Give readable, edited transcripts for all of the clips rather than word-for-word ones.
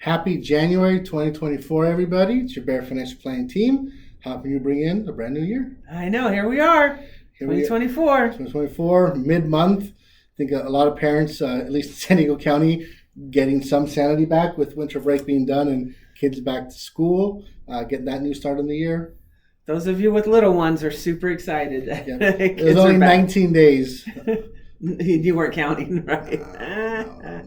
Happy January 2024, everybody. It's your Bair Financial Planning team helping you bring in a brand new year. I know. Here we are. 2024. 2024, mid-month. I think a lot of parents, at least in San Diego County, getting some sanity back with winter break being done and kids back to school, getting that new start in the year. Those of you with little ones are super excited. Yep. It was only 19 days. You weren't counting, right? No.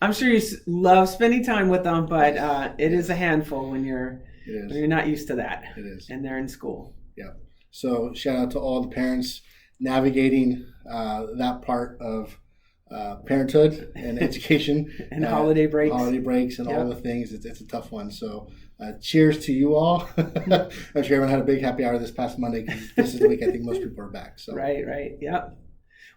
I'm sure you love spending time with them, but it is a handful when you're not used to that. It is. And they're in school. Yeah. So shout out to all the parents navigating that part of parenthood and education. And holiday breaks. Holiday breaks and all the things. It's a tough one. So cheers to you all. I'm sure everyone had a big happy hour this past Monday because this is the week I think most people are back. So Right. Yep.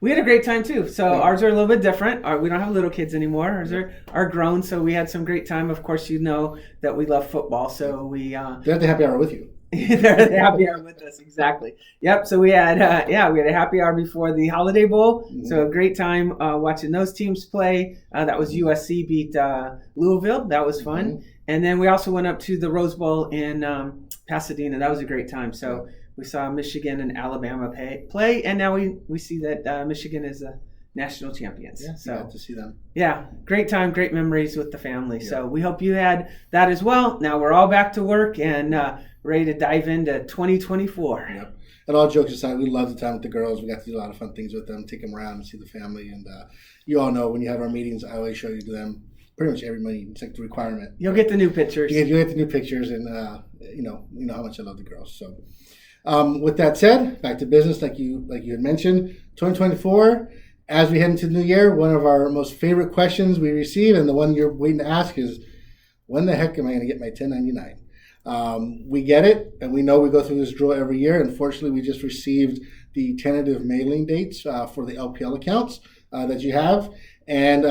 We had a great time too. So ours are a little bit different. We don't have little kids anymore. Ours are grown. So we had some great time. Of course, you know that we love football. So we they're at the happy hour with you. They're at the happy hour with us, exactly. Yep. So we had we had a happy hour before the Holiday Bowl. Mm-hmm. So a great time watching those teams play. That was USC beat Louisville. That was fun. Mm-hmm. And then we also went up to the Rose Bowl in Pasadena. That was a great time. So we saw Michigan and Alabama play, and now we see that Michigan is a national champions. Yeah, so glad to see them. Yeah, great time, great memories with the family. Yeah. So we hope you had that as well. Now we're all back to work and ready to dive into 2024. Yep. And all jokes aside, we love the time with the girls. We got to do a lot of fun things with them, take them around and see the family. And you all know when you have our meetings, I always show you to them pretty much every meeting. It's like the requirement. You'll get the new pictures. You'll get the new pictures, and you know how much I love the girls. So. With that said, back to business, like you had mentioned, 2024, as we head into the new year, one of our most favorite questions we receive, and the one you're waiting to ask is, when the heck am I going to get my 1099? We get it, and we know we go through this drill every year. Unfortunately, we just received the tentative mailing dates for the LPL accounts that you have. And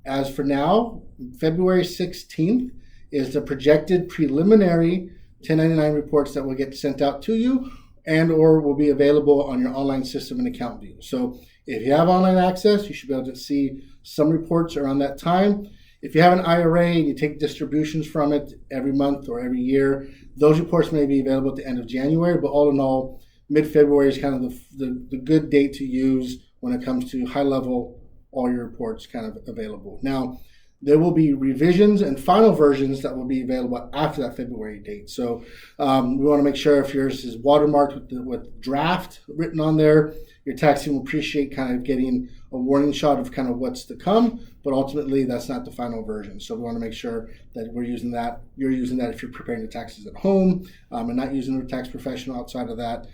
as for now, February 16th is the projected preliminary 1099 reports that will get sent out to you and or will be available on your online system and account view. So if you have online access, you should be able to see some reports around that time. If you have an IRA and you take distributions from it every month or every year, those reports may be available at the end of January, but all in all, mid-February is kind of the good date to use when it comes to high-level, all your reports kind of available. Now, there will be revisions and final versions that will be available after that February date. So we want to make sure if yours is watermarked with draft written on there, your tax team will appreciate kind of getting a warning shot of kind of what's to come, but ultimately that's not the final version. So we want to make sure that we're using that, you're using that if you're preparing the taxes at home and not using a tax professional outside of that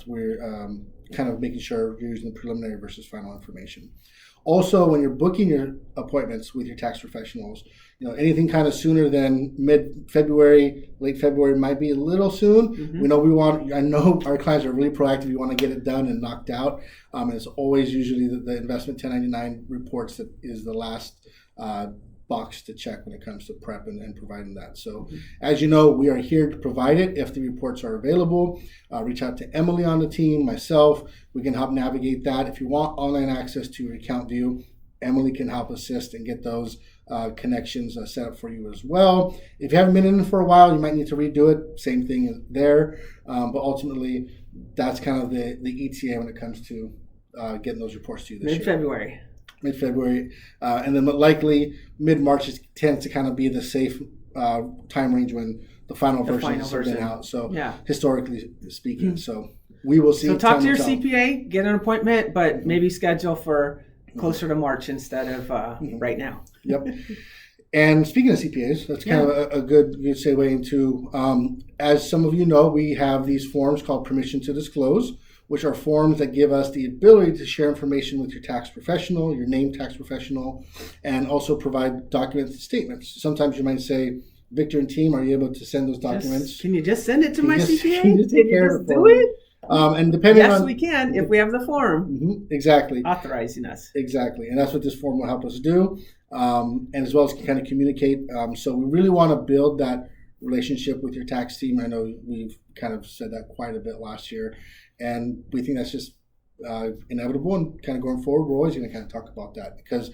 we're kind of making sure you're using the preliminary versus final information. Also, when you're booking your appointments with your tax professionals, anything kind of sooner than mid-February, late February might be a little soon. Mm-hmm. I know our clients are really proactive. You want to get it done and knocked out. And it's always usually the investment 1099 reports that is the last box to check when it comes to prep and providing that. So as you know, we are here to provide it if the reports are available. Reach out to Emily on the team, myself. We can help navigate that. If you want online access to your account view, Emily can help assist and get those connections set up for you as well. If you haven't been in for a while, you might need to redo it. Same thing there. But ultimately, that's kind of the ETA when it comes to getting those reports to you this year. Mid-February, and then likely mid-March tends to kind of be the safe time range when the final versions have been out. So historically speaking, so we will see. So talk to your CPA, get an appointment, but maybe schedule for closer to March instead of right now. Yep. And speaking of CPAs, that's kind of a good segue into, as some of you know, we have these forms called permission to disclose, which are forms that give us the ability to share information with your tax professional, your named tax professional, and also provide documents and statements. Sometimes you might say, Victor and team, are you able to send those documents? Can you just send it to my CPA? Can you just do it? And depending on... Yes, we can, if we have the form. Mm-hmm, exactly. Authorizing us. Exactly. And that's what this form will help us do. And as well as kind of communicate. So we really want to build that relationship with your tax team. I know we've kind of said that quite a bit last year. And we think that's just inevitable, and kind of going forward, we're always going to kind of talk about that, because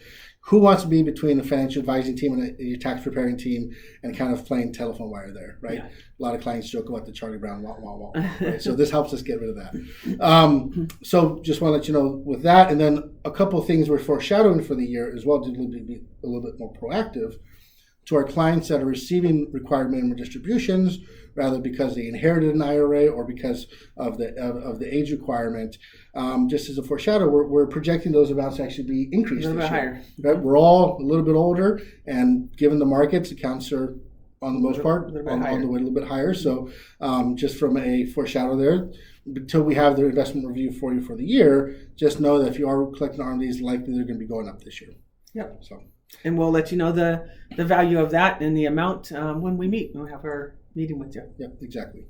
who wants to be between a financial advising team and your tax preparing team and kind of playing telephone wire there, right? Yeah. A lot of clients joke about the Charlie Brown wah wah wah, right? So this helps us get rid of that. So just want to let you know with that, and then a couple of things we're foreshadowing for the year as well to be a little bit more proactive to our clients that are receiving required minimum distributions, rather because they inherited an IRA or because of the age requirement. Just as a foreshadow, we're projecting those amounts to actually be increased. A little bit higher. Right? We're all a little bit older, and given the markets, accounts are, on the most part, on the way a little bit higher. So just from a foreshadow there, until we have the investment review for you for the year, just know that if you are collecting on these, likely they're going to be going up this year. Yep. So. And we'll let you know the value of that and the amount when we meet. We'll have our meeting with you. Yeah, exactly.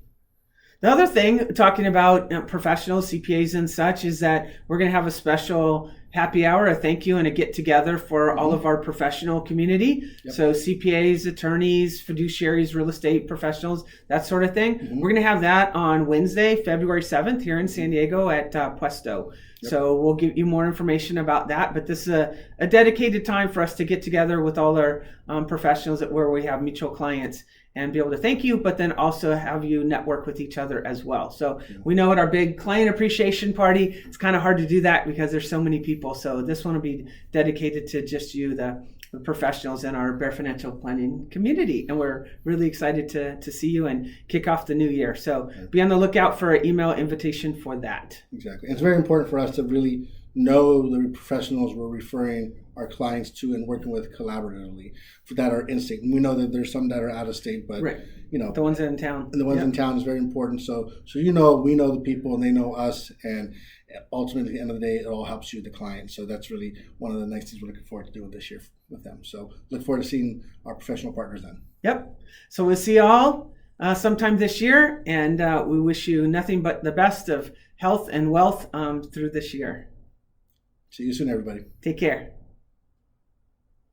The other thing, talking about professionals, CPAs and such, is that we're going to have a special happy hour, a thank you, and a get-together for all of our professional community. Yep. So CPAs, attorneys, fiduciaries, real estate professionals, that sort of thing. Mm-hmm. We're going to have that on Wednesday, February 7th here in San Diego at Puesto. Yep. So we'll give you more information about that. But this is a dedicated time for us to get together with all our professionals where we have mutual clients and be able to thank you, but then also have you network with each other as well. So we know at our big client appreciation party, it's kind of hard to do that because there's so many people. So this one will be dedicated to just you, the professionals in our Bair Financial Planning community. And we're really excited to see you and kick off the new year. So be on the lookout for an email invitation for that. Exactly. It's very important for us to really know the professionals we're referring our clients to and working with collaboratively for that are in state. And we know that there's some that are out of state, but right. The ones in town. And the ones in town is very important. So we know the people and they know us, and ultimately at the end of the day, it all helps you, the client. So that's really one of the nice things we're looking forward to doing this year with them. So look forward to seeing our professional partners then. Yep. So we'll see you all sometime this year, and we wish you nothing but the best of health and wealth through this year. See you soon, everybody. Take care.